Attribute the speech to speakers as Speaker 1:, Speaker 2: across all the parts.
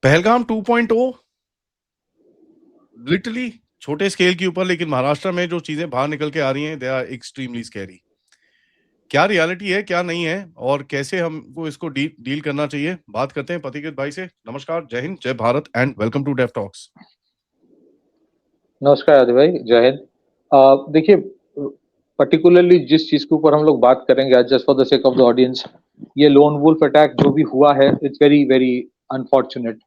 Speaker 1: Pahalgam 2.0 literally छोटे scale के ऊपर, लेकिन महाराष्ट्र में जो चीजें बाहर निकल के आ रही हैं, दे आर एक्सट्रीमली स्कैरी। क्या रियलिटी है, क्या नहीं है, और कैसे हमको इसको डील करना चाहिए, बात करते हैं पथिकृत भाई से। नमस्कार, जय हिंद, जय Bharat and welcome to Def Talks.
Speaker 2: नमस्कार आदि भाई, जय हिंद। देखिए, पर्टिकुलरली जिस चीज के ऊपर हम लोग बात करेंगे आज, just for the sake of the audience, ये लोन वुल्फ अटैक जो भी हुआ है, it's very very unfortunate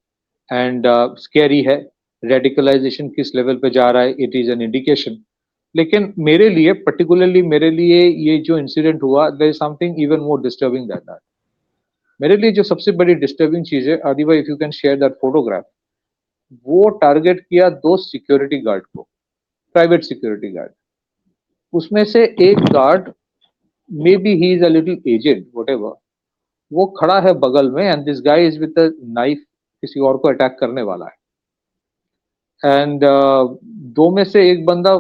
Speaker 2: and scary है। रेडिकलाइजेशन किस लेवल पे जा रहा है, इट इज एन इंडिकेशन। लेकिन मेरे लिए, पर्टिकुलरली मेरे लिए, ये जो इंसिडेंट हुआ, there is something even more disturbing that that. मेरे लिए जो सबसे बड़ी डिस्टर्बिंग चीज है, आदि भाई, if you can share that photograph, वो टारगेट किया दो सिक्योरिटी गार्ड को, प्राइवेट सिक्योरिटी गार्ड। उसमें से एक guard, maybe he is a little aged whatever, वो खड़ा है बगल में and this guy is with a knife, किसी और को अटैक करने वाला है। एंड दो में से एक बंदा,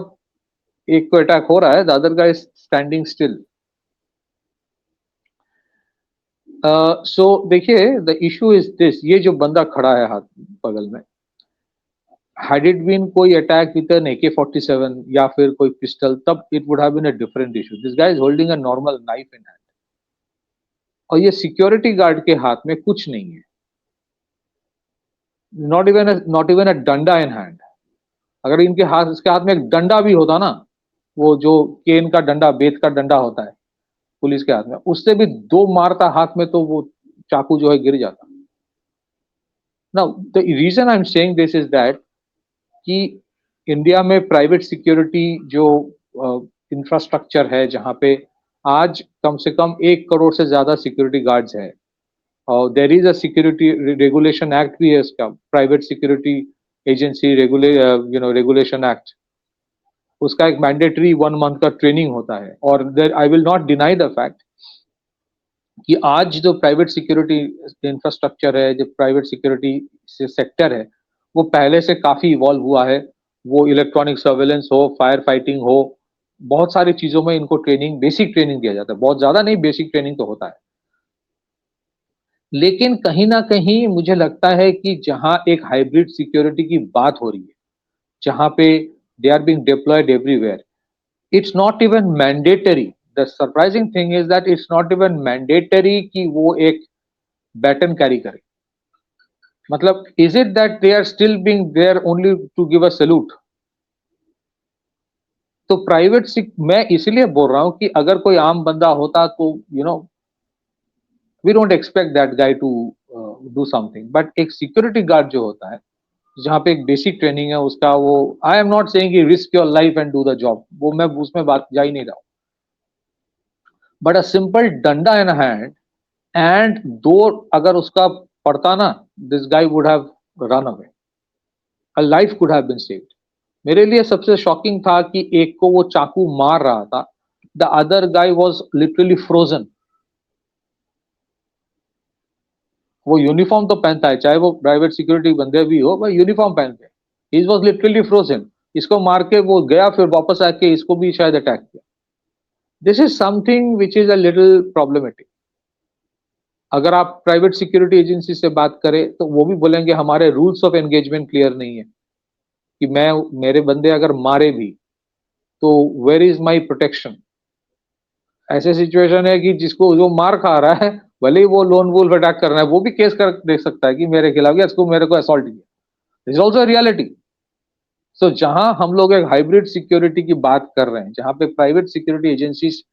Speaker 2: एक को अटैक हो रहा है, the other guy is standing still. So देखिए, द इशू इज दिस, ये जो बंदा खड़ा है हाथ बगल में, had it been कोई अटैक विद एन AK-47 या फिर कोई पिस्टल, तब it would have been a different issue. This guy is holding a normal knife in hand, और ये सिक्योरिटी गार्ड के हाथ में कुछ नहीं है, नॉट इवन अ डंडा इन हैंड। अगर इनके हाथ, इसके हाथ में एक डंडा भी होता ना, वो जो केन का डंडा, बेत का डंडा होता है पुलिस के हाथ में, उससे भी दो मारता हाथ में तो वो चाकू जो है गिर जाता। Now the reason I am saying this is that कि इंडिया में प्राइवेट सिक्योरिटी जो इंफ्रास्ट्रक्चर है, जहां पे आज कम से कम 1 करोड़ से ज्यादा सिक्योरिटी गार्ड्स हैं, और there is a security regulation act भी है, इसका private security agency regulation act. उसका एक मैंडेटरी 1 मंथ का ट्रेनिंग होता है। और there I will not deny the fact कि आज जो प्राइवेट सिक्योरिटी इंफ्रास्ट्रक्चर है, जो प्राइवेट सिक्योरिटी सेक्टर है, वो पहले से काफी इवॉल्व हुआ है। वो इलेक्ट्रॉनिक सर्वेलेंस हो, फायर फाइटिंग हो, बहुत सारी चीजों में इनको ट्रेनिंग, बेसिक ट्रेनिंग दिया जाता है। बहुत ज्यादा नहीं, बेसिक ट्रेनिंग तो होता है। लेकिन कहीं ना कहीं मुझे लगता है कि जहां एक हाइब्रिड सिक्योरिटी की बात हो रही है, जहां पे they are being deployed everywhere, it's not even mandatory. The surprising thing is that it's not even mandatory कि वो एक बैटन कैरी करे। मतलब, is it that they are still being there only to give a salute? तो private मैं इसलिए बोल रहा हूं कि अगर कोई आम बंदा होता तो we don't expect that guy to do something. But एक सिक्योरिटी गार्ड जो होता है, जहां पे एक बेसिक ट्रेनिंग है उसका, वो, आई एम नॉट सेइंग कि risk your life and do the job, वो मैं उसमें बात जा ही नहीं रहा हूं। बट अ सिंपल डंडा इन हैंड एंड दो अगर उसका पड़ता ना, this guy would have run away, a life could have been saved. मेरे लिए सबसे शॉकिंग था कि एक को वो चाकू मार रहा था, the other guy was literally frozen. वो यूनिफॉर्म तो पहनता है, चाहे वो प्राइवेट सिक्योरिटी बंदे भी हो, वह यूनिफॉर्म पहनते हैं। He was literally frozen. इसको मार के वो गया, फिर वापस आके इसको भी शायद अटैक किया। This is something which is a little problematic. अगर आप प्राइवेट सिक्योरिटी एजेंसी से बात करें तो वो भी बोलेंगे हमारे रूल्स ऑफ एंगेजमेंट क्लियर नहीं है, कि मेरे बंदे अगर मारे भी तो वेयर इज माई प्रोटेक्शन। ऐसे सिचुएशन है कि जिसको जो मार खा रहा है, भले ही वो लोन वुल्फ अटैक कर रहा है, वो भी केस कर दे सकता है कि मेरे खिलाफ, या इसको मेरे को असॉल्ट किया। Is also reality. सो जहां हम लोग एक हाइब्रिड सिक्योरिटी की बात कर रहे हैं, जहां पे private security agencies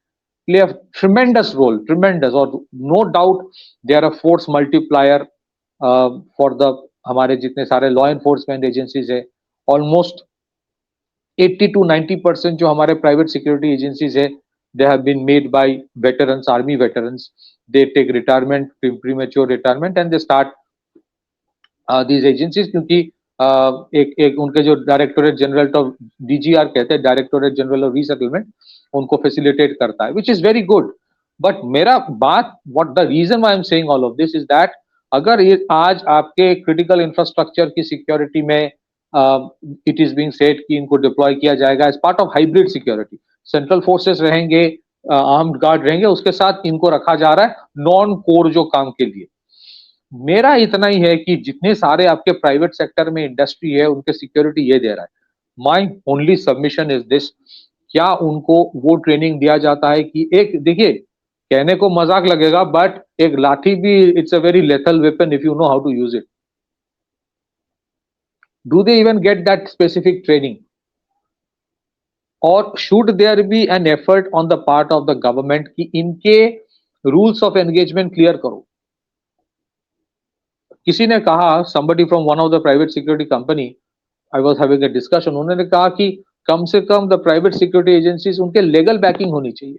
Speaker 2: play a tremendous role, tremendous, और no doubt they are a force multiplier for the, हमारे जितने सारे लॉ एनफोर्समेंट एजेंसीज है, ऑलमोस्ट 80 to 90% जो हमारे प्राइवेट सिक्योरिटी एजेंसीज है, they have been made by veterans, army veterans. They take retirement, premature retirement, and they start these agencies, क्योंकि एक उनके जो डायरेक्टोरेट जनरल ऑफ DGR कहते हैं, डायरेक्टोरेट जनरल ऑफ रीसेटलमेंट, उनको फैसिलिटेट करता है, which is very good. But मेरा बात, what the reason why I am saying all of this is that, अगर ये आज आपके क्रिटिकल इंफ्रास्ट्रक्चर की सिक्योरिटी में इट इज बीइंग सेड कि इनको डिप्लॉय किया जाएगा as part of hybrid security, central forces रहेंगे, आर्म्ड गार्ड रहेंगे, उसके साथ इनको रखा जा रहा है नॉन कोर जो काम के लिए। मेरा इतना ही है कि जितने सारे आपके प्राइवेट सेक्टर में इंडस्ट्री है उनके सिक्योरिटी ये दे रहा है. My only submission is this, क्या उनको वो ट्रेनिंग दिया जाता है कि एक देखिए कहने को मजाक लगेगा बट एक लाठी भी it's a very lethal weapon if you know how to use it. Do they even get that specific training? और should there be an effort on the part of the government कि इनके rules of engagement clear करो? किसी ने कहा, somebody from one of the private security company, I was having a discussion, उन्होंने कहा कि कम से कम the private security agencies उनके legal backing होनी चाहिए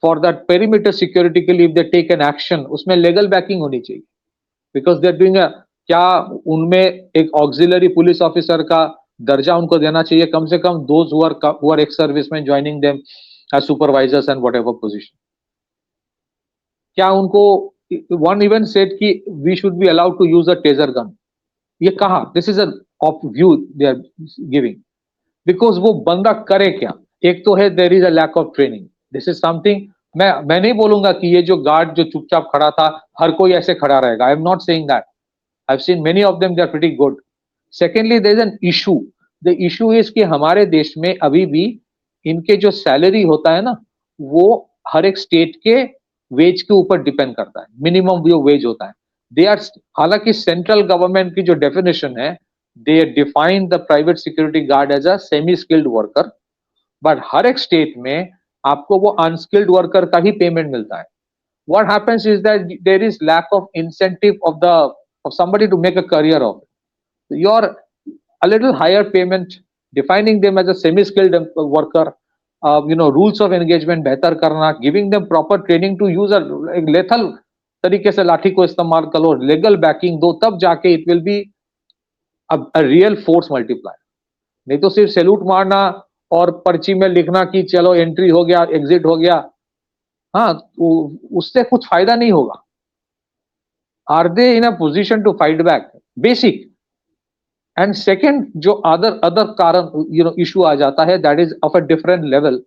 Speaker 2: for that perimeter security के लिए if they take an action उसमें legal backing होनी चाहिए because they are doing a, क्या उनमें एक auxiliary police officer का दर्जा उनको देना चाहिए कम से कम those who are ex servicemen joining them as supervisors and whatever position? क्या उनको one even said कि we should be allowed to use a taser gun? ये कहा? This is a of view they are giving because वो बंदा करे क्या? एक तो है there is a lack of training. This is something मैं नहीं बोलूंगा कि ये जो गार्ड जो चुपचाप खड़ा था हर कोई ऐसे खड़ा रहेगा. I am not saying that. I've seen many of them, they are pretty good. Secondly, there is an issue. The issue is कि हमारे देश में अभी भी इनके जो सैलरी होता है ना वो हर एक स्टेट के वेज के ऊपर डिपेंड करता है. मिनिमम जो वेज होता है दे आर, हालांकि सेंट्रल गवर्नमेंट की जो डेफिनेशन है they define the private security guard as a semi skilled worker, but हर एक स्टेट में आपको वो अनस्किल्ड वर्कर का ही पेमेंट मिलता है. What happens is that there is lack of incentive of somebody to make a career of it. You're a little higher payment, defining them as a semi-skilled worker, rules of engagement बेहतर करना, giving them proper training to use a lethal तरीके से लाठी को इस्तेमाल करो, legal backing दो, तब जाके it will be a real force multiplier. नहीं तो सिर्फ सैल्यूट मारना और पर्ची में लिखना कि चलो एंट्री हो गया एग्जिट हो गया, हाँ उससे कुछ फायदा नहीं होगा. Are they in a position to fight back? Basic. And second जो अदर कारण इशू आ जाता है that is of a different level,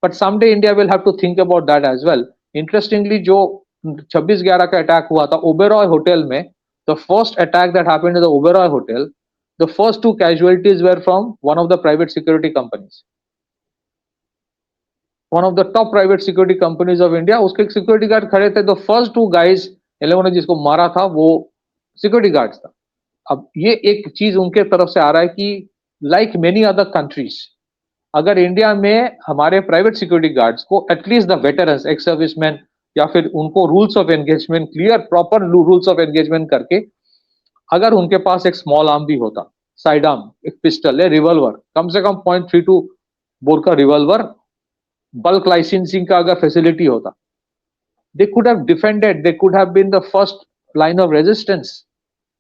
Speaker 2: but someday India will have to think about that as well. Interestingly जो 26/11 का attack हुआ था Oberoi hotel में, the first attack that happened in the Oberoi hotel, the first two casualties were from one of the private security companies, one of the top private security companies of India. उसके security guard खड़े थे. The first two guys इन लोगों ने जिसको मारा था वो security guards था. अब ये एक चीज उनके तरफ से आ रहा है कि like many other countries, अगर इंडिया में हमारे प्राइवेट सिक्योरिटी गार्ड्स को at least the veterans ex serviceman या फिर उनको rules of engagement clear proper rules of engagement करके, अगर उनके पास एक स्मॉल आर्म भी होता, साइड आर्म, एक पिस्टल है, रिवॉल्वर, कम से कम 0.32 बोर का रिवॉल्वर, बल्क लाइसेंसिंग का अगर फैसिलिटी होता, they could have defended, they could have been the first line of resistance.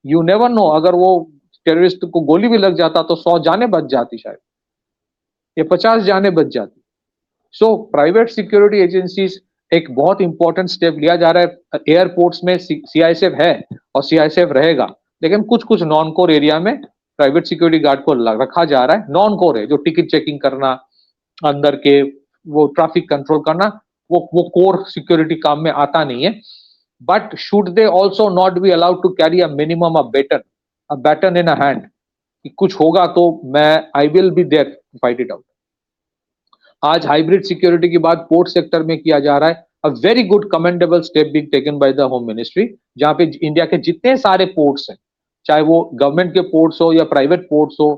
Speaker 2: You never know, अगर वो टेररिस्ट को गोली भी लग जाता तो 100 जाने बच जाती, शायद ये 50 जाने बच जाती. सो प्राइवेट सिक्योरिटी एजेंसीज एक बहुत इंपॉर्टेंट स्टेप लिया जा रहा है. एयरपोर्ट्स में सीआईएसएफ है और सीआईएसएफ रहेगा, लेकिन कुछ कुछ नॉन कोर एरिया में प्राइवेट सिक्योरिटी गार्ड को रखा जा रहा है. नॉन कोर है जो टिकट चेकिंग करना, अंदर के वो ट्रैफिक कंट्रोल करना, वो कोर सिक्योरिटी काम में आता नहीं है. But should they also not be allowed to carry a minimum a baton in a hand कि कुछ होगा तो मैं I will be there to fight it out. आज हाइब्रिड सिक्योरिटी की बात पोर्ट सेक्टर में किया जा रहा है. A very good commendable step being taken by the home ministry, जहां पे इंडिया के जितने सारे पोर्ट्स हैं, चाहे वो गवर्नमेंट के पोर्ट्स हो या प्राइवेट पोर्ट्स हो,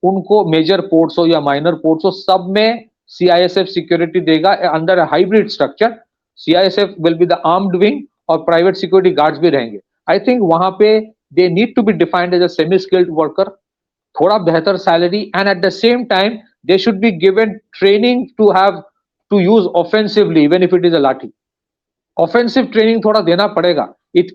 Speaker 2: उनको मेजर पोर्ट्स हो या माइनर पोर्ट्स हो, सब में सीआईएसएफ सिक्योरिटी देगा under a hybrid structure. CISF will be the armed wing और प्राइवेट सिक्योरिटी गार्ड्स भी रहेंगे. आई थिंक वहां पे they need to be defined as a semi skilled worker, थोड़ा बेहतर salary, and at the same time they should be given training to have to use offensively even if it is a lathi. Offensive training thoda dena padega. It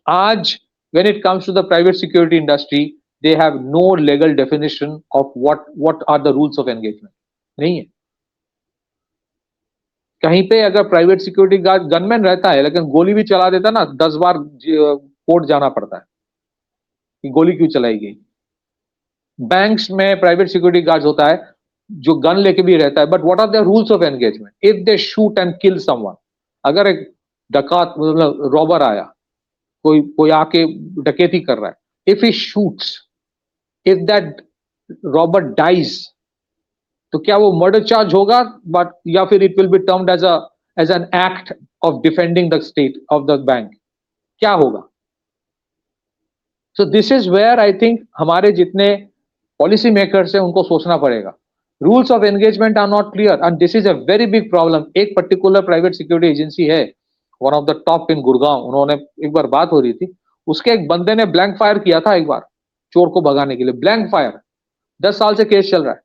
Speaker 2: aaj when it comes to the private security industry, they have no legal definition of what are the rules of engagement. नहीं है. कहीं पे अगर private security guard gunman रहता है लेकिन गोली भी चला देता ना, 10 बार कोर्ट जाना पड़ता है कि गोली क्यों चलाई गई. बैंक्स में प्राइवेट सिक्योरिटी गार्ड होता है जो गन लेके भी रहता है, but what are the rules of engagement if they shoot and kill someone. अगर एक डकात मतलब रॉबर आया, कोई आके डकैती कर रहा है, if he shoots, if that robber dies, तो क्या वो मर्डर चार्ज होगा, बट या फिर it will be termed as an act of defending the state of the bank, क्या होगा? So this is where I think हमारे जितने पॉलिसी मेकर्स हैं उनको सोचना पड़ेगा. Rules of engagement are not clear and this is a very big problem. एक particular private security agency है, one of the top in Gurgaon, उन्होंने एक बार बात हो रही थी, उसके एक बंदे ने ब्लैंक फायर किया था एक बार चोर को भगाने के लिए, ब्लैंक फायर, 10 साल से केस चल रहा है,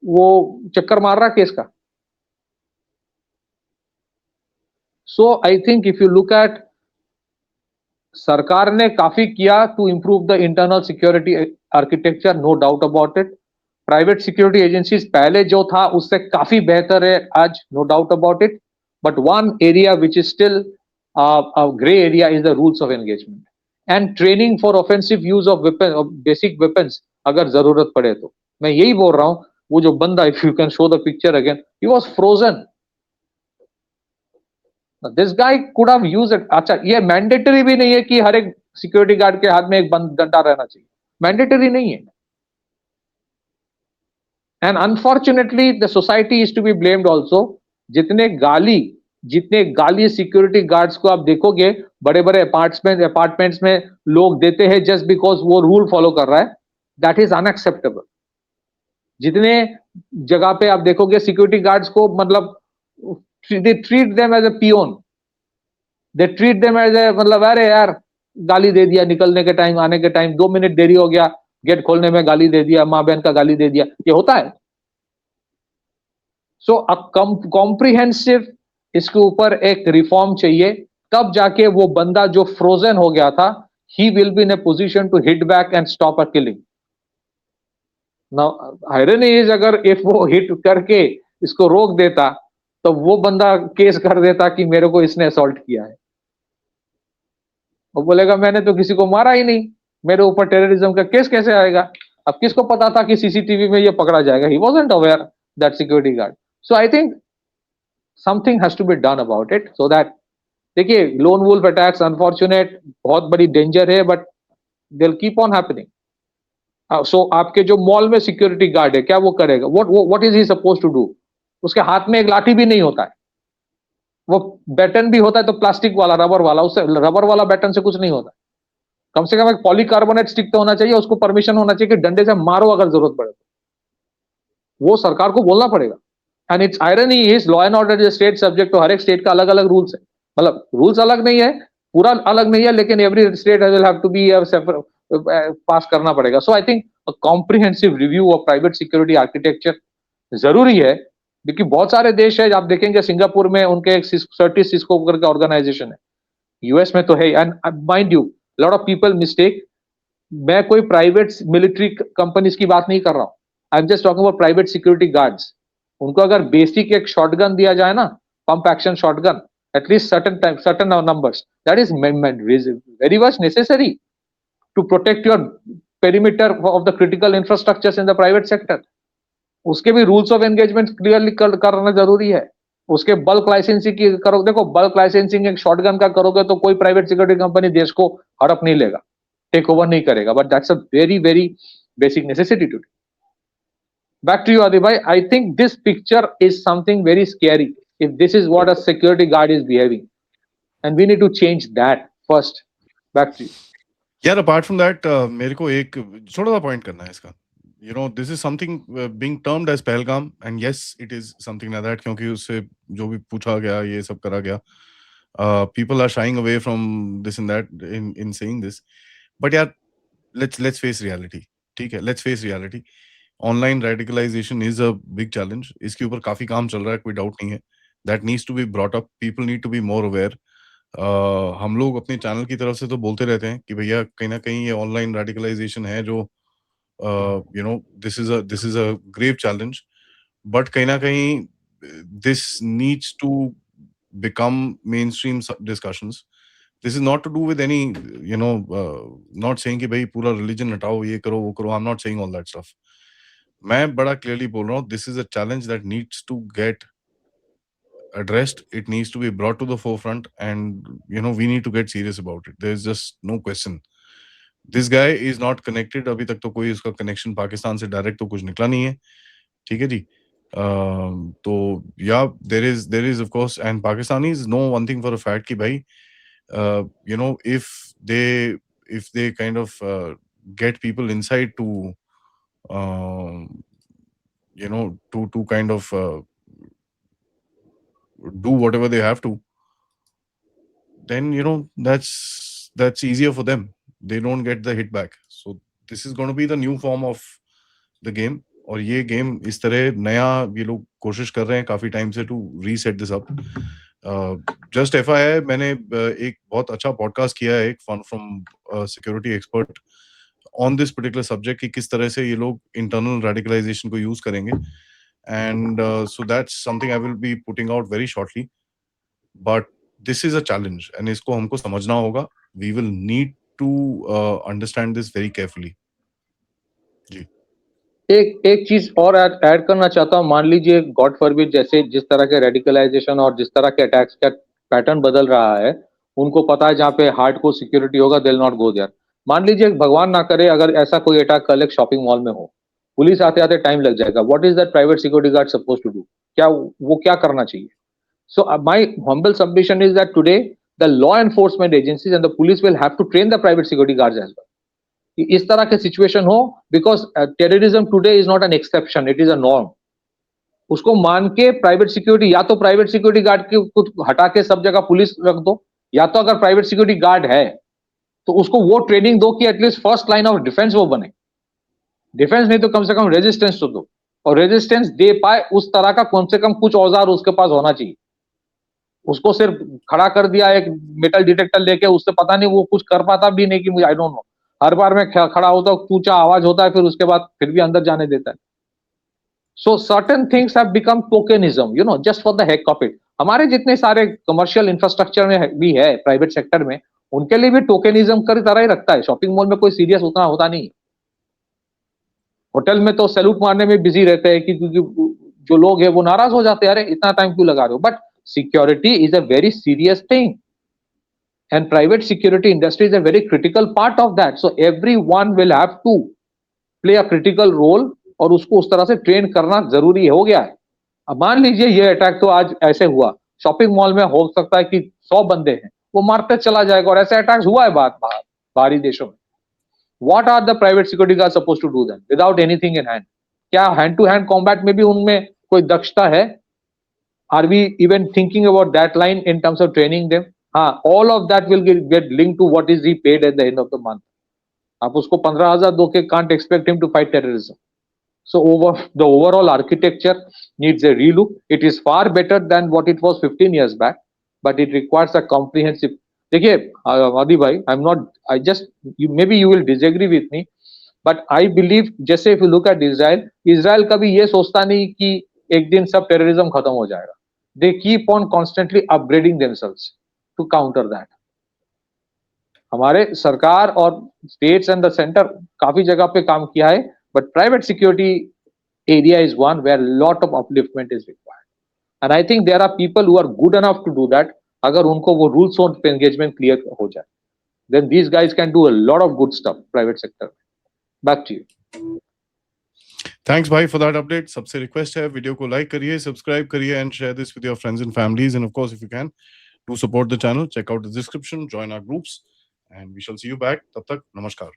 Speaker 2: वो चक्कर मार रहा है केस का. So I think if you look at, सरकार ने काफी किया to improve the internal security architecture, no doubt about it. Private security agencies पहले जो था उससे काफी बेहतर है आज, no doubt about it. But one area which is still a gray area is the rules of engagement and training for offensive use of weapon, of basic weapons, अगर जरूरत पड़े तो. मैं यही बोल रहा हूं, वो जो बंदा, if you can show the picture again, he was frozen. This guy could have used it. अच्छा, ये मैंडेटरी भी नहीं है कि हर एक सिक्योरिटी गार्ड के हाथ में एक डंडा रहना चाहिए, मैंडेटरी नहीं है. And unfortunately the society is to be blamed also. जितने गाली सिक्योरिटी गार्ड्स को आप देखोगे बड़े बड़े अपार्टमेंट्स में लोग देते हैं जस्ट बिकॉज वो रूल फॉलो कर रहा है, दैट इज अनएक्सेप्टेबल. जितने जगह पे आप देखोगे सिक्योरिटी गार्ड्स को, मतलब they treat them as a peon, they treat them as a, मतलब अरे यार गाली दे दिया निकलने के टाइम, आने के टाइम 2 मिनट देरी हो गया, गेट खोलने में गाली दे दिया, माँ बहन का गाली दे दिया, ये होता है. सो अ कॉम्प्रिहेंसिव इसके ऊपर एक रिफॉर्म चाहिए, तब जाके वो बंदा जो फ्रोजन हो गया था, he will be in a position to hit back and stop a killing. Now irony is, अगर इफ वो हिट करके इसको रोक देता तो वो बंदा केस कर देता कि मेरे को इसने असॉल्ट किया है. वो बोलेगा मैंने तो किसी को मारा ही नहीं, मेरे ऊपर टेररिज्म का केस कैसे आएगा? अब किसको पता था कि सीसीटीवी में ये पकड़ा जाएगा? He wasn't aware, that security guard. So I think something has to be done about it, so that, देखिए लोन वुल्फ अटैक्स अनफॉर्चुनेट बहुत बड़ी डेंजर है, but they will keep on happening. So आपके जो मॉल में security guard है, क्या वो करेगा? What is he suppose to do? उसके हाथ में एक लाठी भी नहीं होता है, वो बैटन भी होता है तो प्लास्टिक वाला, रबर वाला, उससे रबर वाला बैटन से कुछ नहीं होता. कम से कम एक पॉलीकार्बोनेट स्टिक तो होना चाहिए, उसको परमिशन होना चाहिए कि डंडे से मारो अगर जरूरत पड़े तो. वो सरकार को बोलना पड़ेगा. And it's irony is law and order is state subject, तो हर एक स्टेट का अलग अलग रूल्स है, मतलब रूल्स अलग नहीं है, पूरा अलग नहीं है, लेकिन every state will have to be pass करना पड़ेगा. So I think a comprehensive review of private security architecture जरूरी है, क्योंकि बहुत सारे देश है, आप देखेंगे सिंगापुर में उनके एक सर्टिस सिस्को करके ऑर्गेनाइजेशन है, यूएस में तो है. And mind you, lot of people mistake, मैं कोई प्राइवेट मिलिट्री कंपनीज की बात नहीं कर रहा हूं, I am just talking about private security guards. उनको अगर बेसिक एक शॉटगन दिया जाए ना, pump action shotgun, at least certain numbers, that is very much necessary to protect your perimeter of the critical infrastructures in the private sector. उसके भी rules of engagement clearly करना जरूरी है. उसके बल्क लाइसेंसिंग की करो, देखो बल्क लाइसेंसिंग एक शॉटगन का करोगे तो कोई प्राइवेट सिक्योरिटी कंपनी देश को हड़प नहीं लेगा, टेक ओवर नहीं करेगा, but that's a very very basic necessity too. Back to you, Adi bhai. I think this picture is something very scary. If this is what a security guard is behaving, and we need to change that first. Back to you.
Speaker 1: यार apart from that मेरे को एक छोटा सा point करना है इसका. You know this is something being termed as Pahalgam, and yes it is something like that, क्योंकि उससे जो भी पूछा गया ये सब करा गया. People are shying away from this and that in saying this, but यार लेट्स फेस रियलिटी. ठीक है, let's face reality. Online radicalization is a big challenge. इसके ऊपर काफी काम चल रहा है, कोई डाउट नहीं है. That needs to be brought up. People need to be more aware. हम लोग अपने चैनल की तरफ से तो बोलते रहते हैं कि भैया कहीं ना कहीं ये ऑनलाइन रेडिकलाइजेशन है जो you know this is a grave challenge, but कहीं ना कहीं this needs to become mainstream discussions. This is not to do with any you know not saying कि भाई पूरा रिलीजन हटाओ, ये करो वो करो. I am not saying all that stuff. मैं बड़ा क्लियरली बोल रहा हूँ, this is a challenge that needs to get addressed. It needs to be brought to the forefront, and we need to get serious about it. There's just no question. This guy is not connected. अभी तक तो कोई उसका connection Pakistan से direct तो कुछ निकला नहीं है. ठीक है जी. तो yeah, there is of course, and Pakistanis know one thing for a fact कि भाई, if they kind of get people inside to to kind of do whatever they have to, then that's easier for them. They don't get the hit back. So this is going to be the new form of the game. और ये game इस तरह नया ये लोग कोशिश कर रहे हैं काफी टाइम से to reset this up. Just FYI, मैंने एक बहुत अच्छा पॉडकास्ट किया है, एक from security expert on this particular subject कि किस तरह से ये लोग इंटरनल रेडिकलाइजेशन को यूज करेंगे. And so that's something I will be putting out very shortly. But this is a challenge and इसको हमको समझना होगा. We will need to understand this very carefully. जी.
Speaker 2: एक चीज और ऐड करना चाहता हूँ. मान लीजिए गॉड फॉरबिड, जैसे जिस तरह के रेडिकलाइजेशन और जिस तरह के अटैक्स का पैटर्न बदल रहा है, उनको पता है जहाँ पे हार्डकोर सिक्योरिटी होगा, they will not go there. मान लीजिए भगवान ना करे अगर ऐसा कोई अटैक कल एक शॉपिंग मॉल में हो, पुलिस आते आते टाइम लग जाएगा. What is that private security guard suppose to do? क्या करना चाहिए? So my humble submission is that today the law enforcement agencies and the police will have to train the private security guards as well. इस तरह के situation हो, because terrorism today is not an exception, it is a norm. उसको मान के private security, या तो private security guard के कुछ हटा के सब जगह पुलिस रख दो, या तो अगर प्राइवेट सिक्योरिटी गार्ड है तो उसको वो ट्रेनिंग दो कि at least first line of defence वो बने. डिफेंस नहीं तो कम से कम रेजिस्टेंस तो दो, और रेजिस्टेंस दे पाए उस तरह का कम से कम कुछ औजार उसके पास होना चाहिए. उसको सिर्फ खड़ा कर दिया एक मेटल डिटेक्टर लेके, उससे पता नहीं वो कुछ कर पाता भी नहीं कि मुझे, आई डोंट नो. हर बार मैं खड़ा होता हूँ, ऊंचा आवाज होता है, फिर उसके बाद फिर भी अंदर जाने देता है. सो certain things have become tokenism, just for the heck of it. हमारे जितने सारे कमर्शियल इंफ्रास्ट्रक्चर में भी है प्राइवेट सेक्टर में, उनके लिए भी टोकनिज्म की तरह ही रखता है. शॉपिंग मॉल में कोई सीरियस उतना होता नहीं. होटल में तो सैल्यूट मारने में बिजी रहते हैं कि जो लोग हैं वो नाराज हो जाते हैं, अरे इतना टाइम क्यों लगा रहे हो. But security is a very serious thing, and private security industry is a very critical part of that. So everyone will have to play a critical role, और उसको उस तरह से ट्रेन करना जरूरी हो गया है. अब मान लीजिए ये अटैक तो आज ऐसे हुआ, शॉपिंग मॉल में हो सकता है कि 100 बंदे हैं, वो मारते चला जाएगा, और ऐसे अटैक्स हुआ है बाहरी देशों में. What are the private security guards supposed to do then without anything in hand? क्या हैंड टू हैंड कॉम्बैट में भी उनमें कोई दक्षता है? Are we even thinking about that line in terms of training them? हाँ, all of that will get linked to what is he paid at the end of the month. आप उसको 15,000 दो के can't expect him to fight terrorism. So the overall architecture needs a relook. It is far better than what it was 15 years back, but it requires a comprehensive. देखिए आदि भाई, maybe you will disagree with me, but I believe, जैसे if you look at Israel कभी ये सोचता नहीं कि एक दिन सब टेररिज्म खत्म हो जाएगा. They keep on constantly upgrading themselves to counter that. हमारे सरकार और स्टेट्स एंड द सेंटर काफी जगह पे काम किया है, but private security area is one where lot of upliftment is required, and I think there are people who are good enough to do that. अगर उनको वो rules of engagement clear हो जाए, then these guys can do a lot of good stuff private sector. Back to you.
Speaker 1: Thanks bhai for that update. सबसे request है, video को like करिए, subscribe करिए and share this with your friends and families, and of course if you can to support the channel, check out the description, join our groups, and we shall see you back. तब तक नमस्कार.